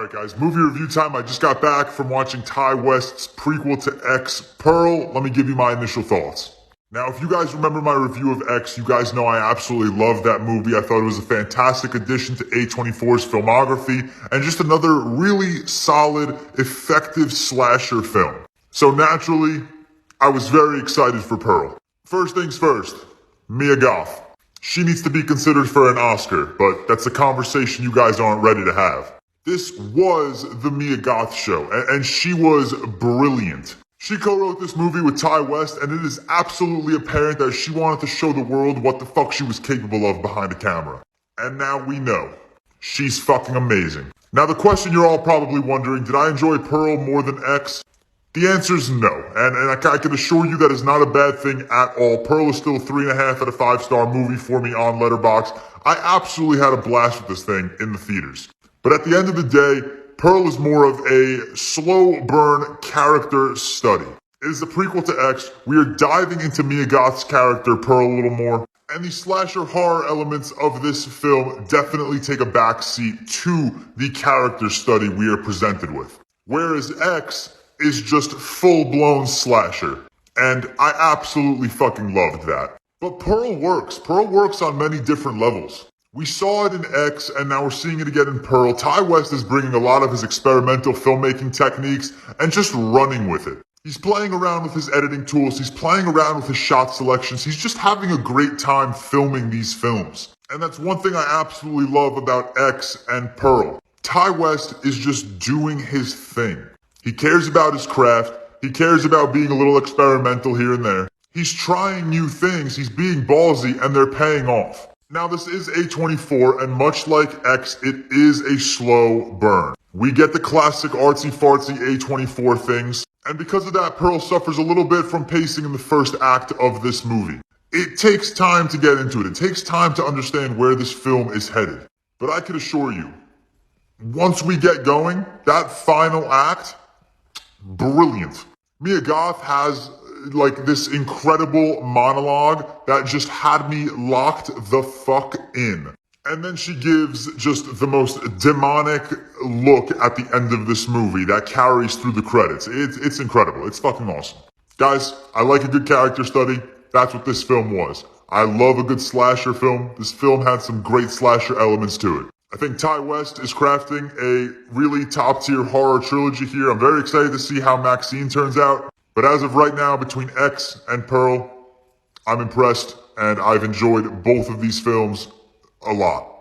Alright guys, movie review time. I just got back from watching Ty West's prequel to X, Pearl. Let me give you my initial thoughts. Now, if you guys remember my review of X, you guys know I absolutely loved that movie. I thought it was a fantastic addition to A24's filmography, and just another really solid, effective slasher film. So naturally, I was very excited for Pearl. First things first, Mia Goth. She needs to be considered for an Oscar, but that's a conversation you guys aren't ready to have. This was the Mia Goth show, and she was brilliant. She co-wrote this movie with Ty West, and it is absolutely apparent that she wanted to show the world what the fuck she was capable of behind a camera. And now we know. She's fucking amazing. Now the question you're all probably wondering, did I enjoy Pearl more than X? The answer is no, and I can assure you that is not a bad thing at all. Pearl is still a 3.5 out of 5-star movie for me on Letterboxd. I absolutely had a blast with this thing in the theaters. But at the end of the day, Pearl is more of a slow burn character study. It is a prequel to X. We are diving into Mia Goth's character, Pearl, a little more. And the slasher horror elements of this film definitely take a backseat to the character study we are presented with. Whereas X is just full-blown slasher. And I absolutely fucking loved that. But Pearl works. Pearl works on many different levels. We saw it in X, and now we're seeing it again in Pearl. Ty West is bringing a lot of his experimental filmmaking techniques and just running with it. He's playing around with his editing tools. He's playing around with his shot selections. He's just having a great time filming these films. And that's one thing I absolutely love about X and Pearl. Ty West is just doing his thing. He cares about his craft. He cares about being a little experimental here and there. He's trying new things. He's being ballsy, and they're paying off. Now, this is A24, and much like X, it is a slow burn. We get the classic artsy-fartsy A24 things, and because of that, Pearl suffers a little bit from pacing in the first act of this movie. It takes time to get into it. It takes time to understand where this film is headed. But I can assure you, once we get going, that final act, brilliant. Mia Goth has like this incredible monologue that just had me locked the fuck in. And then she gives just the most demonic look at the end of this movie that carries through the credits. It's incredible. It's fucking awesome. Guys, I like a good character study. That's what this film was. I love a good slasher film. This film had some great slasher elements to it. I think Ty West is crafting a really top-tier horror trilogy here. I'm very excited to see how Maxine turns out. But as of right now, between X and Pearl, I'm impressed, and I've enjoyed both of these films a lot.